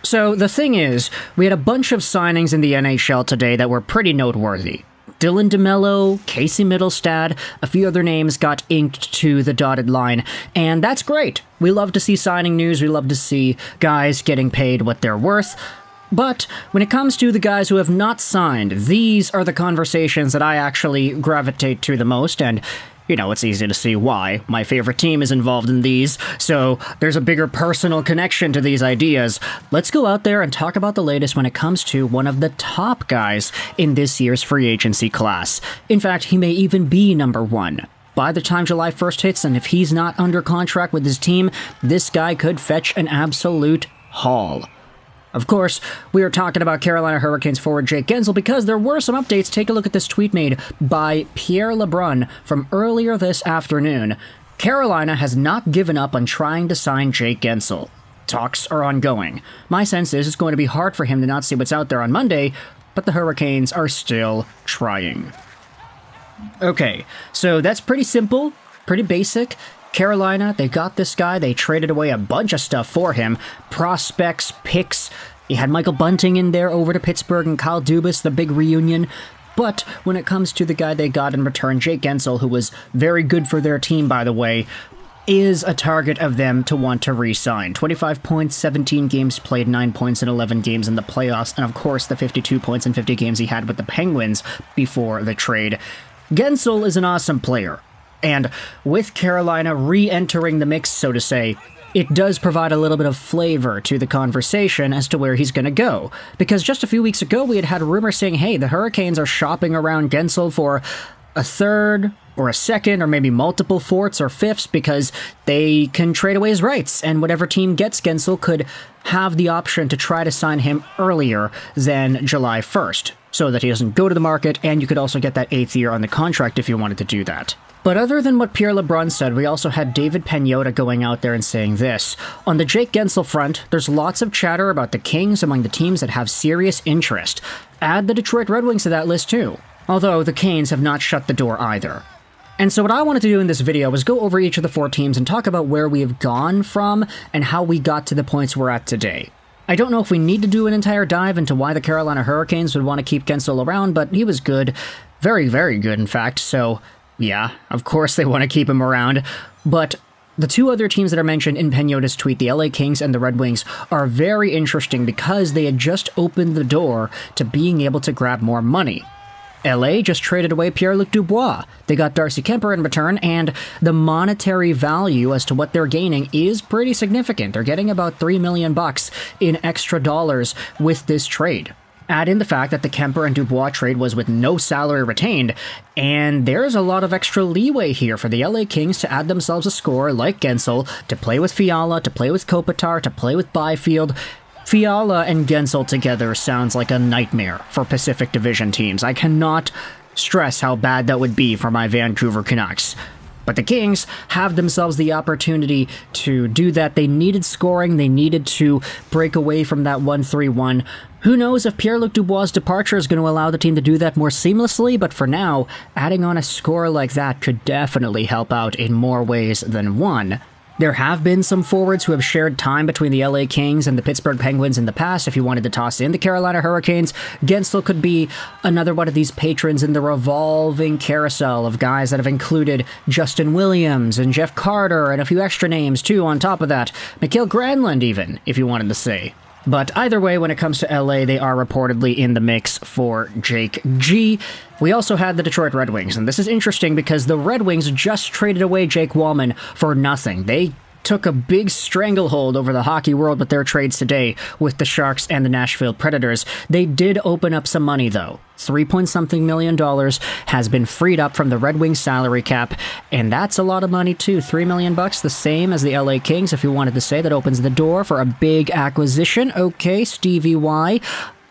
So the thing is, we had a bunch of signings in the NHL today that were pretty noteworthy. Dylan DeMello, Casey Middlestad, a few other names got inked to the dotted line, and that's great. We love to see signing news, we love to see guys getting paid what they're worth. But when it comes to the guys who have not signed, these are the conversations that I actually gravitate to the most, and it's easy to see why. My favorite team is involved in these, so there's a bigger personal connection to these ideas. Let's go out there and talk about the latest when it comes to one of the top guys in this year's free agency class. In fact, he may even be number one. By the time July 1st hits, and if he's not under contract with his team, this guy could fetch an absolute haul. Of course, we are talking about Carolina Hurricanes forward Jake Guentzel because there were some updates. Take a look at this tweet made by Pierre LeBrun from earlier this afternoon. Carolina has not given up on trying to sign Jake Guentzel. Talks are ongoing. My sense is it's going to be hard for him to not see what's out there on Monday, but the Hurricanes are still trying. Okay, so that's pretty simple, pretty basic. Carolina, they got this guy, they traded away a bunch of stuff for him. Prospects, picks, you had Michael Bunting in there over to Pittsburgh and Kyle Dubas, the big reunion. But when it comes to the guy they got in return, Jake Guentzel, who was very good for their team, by the way, is a target of them to want to re-sign. 25 points, 17 games played, 9 points in 11 games in the playoffs, and of course the 52 points in 50 games he had with the Penguins before the trade. Guentzel is an awesome player. And with Carolina re-entering the mix, so to say, it does provide a little bit of flavor to the conversation as to where he's going to go. Because just a few weeks ago, we had rumors saying, hey, the Hurricanes are shopping around Guentzel for a third or a second or maybe multiple fourths or fifths because they can trade away his rights. And whatever team gets Guentzel could have the option to try to sign him earlier than July 1st so that he doesn't go to the market, and you could also get that 8th year on the contract if you wanted to do that. But other than what Pierre LeBrun said, we also had David Pagnotta going out there and saying this. On the Jake Guentzel front, there's lots of chatter about the Kings among the teams that have serious interest. Add the Detroit Red Wings to that list too, although the Canes have not shut the door either. And so what I wanted to do in this video was go over each of the 4 teams and talk about where we have gone from and how we got to the points we're at today. I don't know if we need to do an entire dive into why the Carolina Hurricanes would want to keep Guentzel around, but he was good. Very, very good, in fact, so yeah, of course they want to keep him around. But the 2 other teams that are mentioned in Pagnotta's tweet, the LA Kings and the Red Wings, are very interesting because they had just opened the door to being able to grab more money. LA just traded away Pierre-Luc Dubois. They got Darcy Kemper in return, and the monetary value as to what they're gaining is pretty significant. They're getting about $3 million in extra dollars with this trade. Add in the fact that the Kemper and Dubois trade was with no salary retained, and there's a lot of extra leeway here for the LA Kings to add themselves a scorer like Guentzel, to play with Fiala, to play with Kopitar, to play with Byfield. Fiala and Guentzel together sounds like a nightmare for Pacific Division teams. I cannot stress how bad that would be for my Vancouver Canucks. But the Kings have themselves the opportunity to do that. They needed scoring. They needed to break away from that 1-3-1. Who knows if Pierre-Luc Dubois' departure is going to allow the team to do that more seamlessly, but for now, adding on a scorer like that could definitely help out in more ways than one. There have been some forwards who have shared time between the LA Kings and the Pittsburgh Penguins in the past. If you wanted to toss in the Carolina Hurricanes, Guentzel could be another one of these patrons in the revolving carousel of guys that have included Justin Williams and Jeff Carter and a few extra names too on top of that. Mikael Granlund even, if you wanted to say. But either way, when it comes to LA, they are reportedly in the mix for Jake G. We also had the Detroit Red Wings, and this is interesting because the Red Wings just traded away Jake Wallman for nothing. They took a big stranglehold over the hockey world with their trades today with the Sharks and the Nashville Predators. They did open up some money, though. $3-something million has been freed up from the Red Wings salary cap, and that's a lot of money too. $3 million, the same as the LA Kings, if you wanted to say. That opens the door for a big acquisition. Okay, Stevie Y,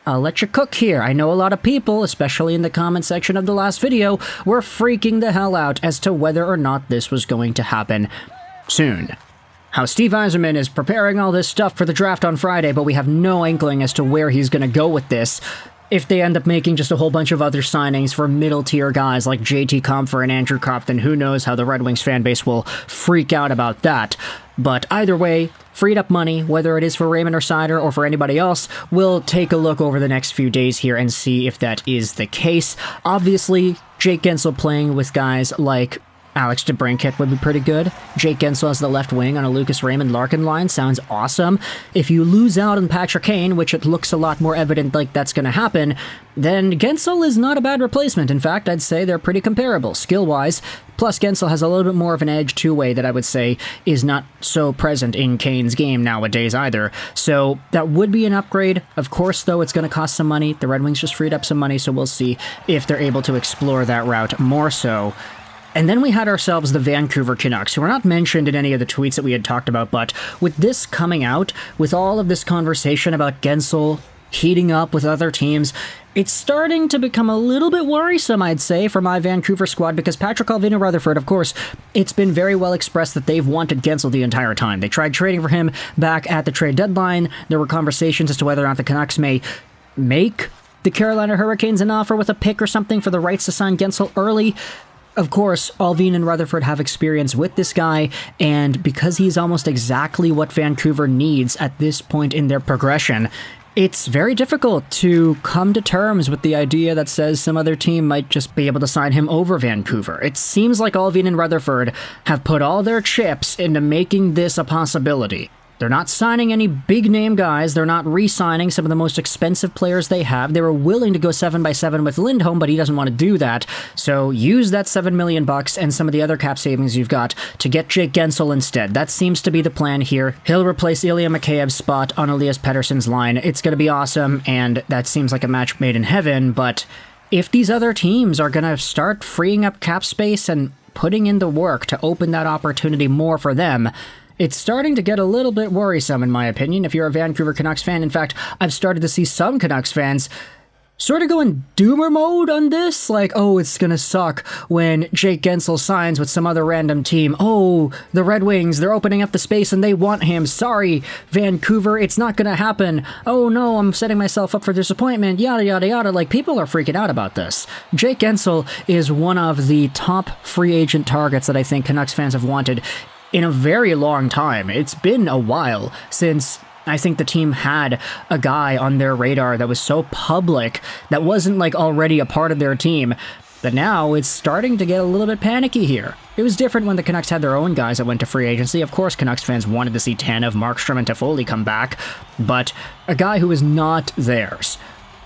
I'll let you cook here. I know a lot of people, especially in the comment section of the last video, were freaking the hell out as to whether or not this was going to happen soon. How Steve Yzerman is preparing all this stuff for the draft on Friday, but we have no inkling as to where he's going to go with this. if they end up making just a whole bunch of other signings for middle-tier guys like JT Compher and Andrew Kopp, then who knows how the Red Wings fan base will freak out about that. But either way, freed up money, whether it is for Raymond or Seider or for anybody else, we'll take a look over the next few days here and see if that is the case. Obviously, Jake Guentzel playing with guys like Alex DeBrincat would be pretty good. Jake Guentzel as the left wing on a Lucas Raymond-Larkin line sounds awesome. If you lose out on Patrick Kane, which it looks a lot more evident like that's going to happen, then Guentzel is not a bad replacement. In fact, I'd say they're pretty comparable, skill-wise. Plus, Guentzel has a little bit more of an edge two-way that I would say is not so present in Kane's game nowadays either. So that would be an upgrade. Of course, though, it's going to cost some money. The Red Wings just freed up some money, so we'll see if they're able to explore that route more so. And then we had ourselves the Vancouver Canucks, who were not mentioned in any of the tweets that we had talked about, but with this coming out, with all of this conversation about Guentzel heating up with other teams, it's starting to become a little bit worrisome, I'd say, for my Vancouver squad, because Patrick Allvin Rutherford, of course, it's been very well expressed that they've wanted Guentzel the entire time. They tried trading for him back at the trade deadline. There were conversations as to whether or not the Canucks may make the Carolina Hurricanes an offer with a pick or something for the rights to sign Guentzel early. Of course, Allvin and Rutherford have experience with this guy, and because he's almost exactly what Vancouver needs at this point in their progression, it's very difficult to come to terms with the idea that says some other team might just be able to sign him over Vancouver. It seems like Allvin and Rutherford have put all their chips into making this a possibility. They're not signing any big-name guys. They're not re-signing some of the most expensive players they have. They were willing to go 7x7 with Lindholm, but he doesn't want to do that. So use that $7 million and some of the other cap savings you've got to get Jake Guentzel instead. That seems to be the plan here. He'll replace Ilya Mikheyev's spot on Elias Pettersson's line. It's going to be awesome, and that seems like a match made in heaven, but if these other teams are going to start freeing up cap space and putting in the work to open that opportunity more for them, it's starting to get a little bit worrisome, in my opinion, if you're a Vancouver Canucks fan. In fact, I've started to see some Canucks fans sort of go in doomer mode on this, like, oh, it's gonna suck when Jake Guentzel signs with some other random team. Oh, the Red Wings, they're opening up the space and they want him. Sorry, Vancouver, it's not gonna happen. Oh no, I'm setting myself up for disappointment, yada yada yada. Like, people are freaking out about this. Jake Guentzel is one of the top free agent targets that I think Canucks fans have wanted in a very long time. It's been a while since I think the team had a guy on their radar that was so public, that wasn't like already a part of their team, that now it's starting to get a little bit panicky here. It was different when the Canucks had their own guys that went to free agency. Of course, Canucks fans wanted to see Tanev, Markstrom, and Toffoli come back, but a guy who is not theirs.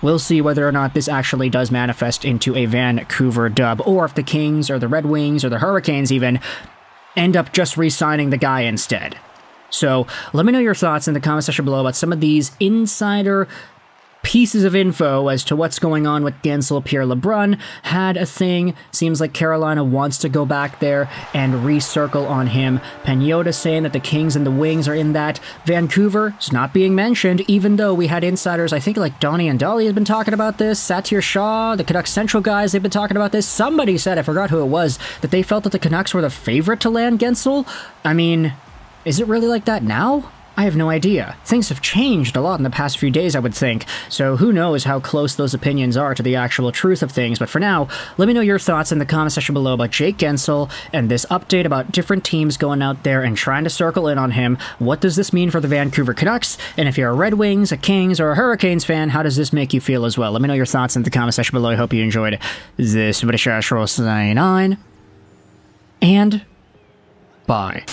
We'll see whether or not this actually does manifest into a Vancouver dub, or if the Kings or the Red Wings or the Hurricanes even end up just re-signing the guy instead. So let me know your thoughts in the comment section below about some of these insider pieces of info as to what's going on with Guentzel. Pierre LeBrun had a thing. Seems like Carolina wants to go back there and recircle on him. Pagnotta saying that the Kings and the Wings are in that. Vancouver is not being mentioned, even though we had insiders, I think like Donnie and Dolly has been talking about this. Satyr Shah, the Canucks Central guys, they've been talking about this. Somebody said, I forgot who it was, that they felt that the Canucks were the favorite to land Guentzel. I mean, is it really like that now? I have no idea. Things have changed a lot in the past few days, I would think, so who knows how close those opinions are to the actual truth of things. But for now, let me know your thoughts in the comment section below about Jake Guentzel and this update about different teams going out there and trying to circle in on him. What does this mean for the Vancouver Canucks? And if you're a Red Wings, a Kings, or a Hurricanes fan, how does this make you feel as well? Let me know your thoughts in the comment section below. I hope you enjoyed this. Sign on, and bye.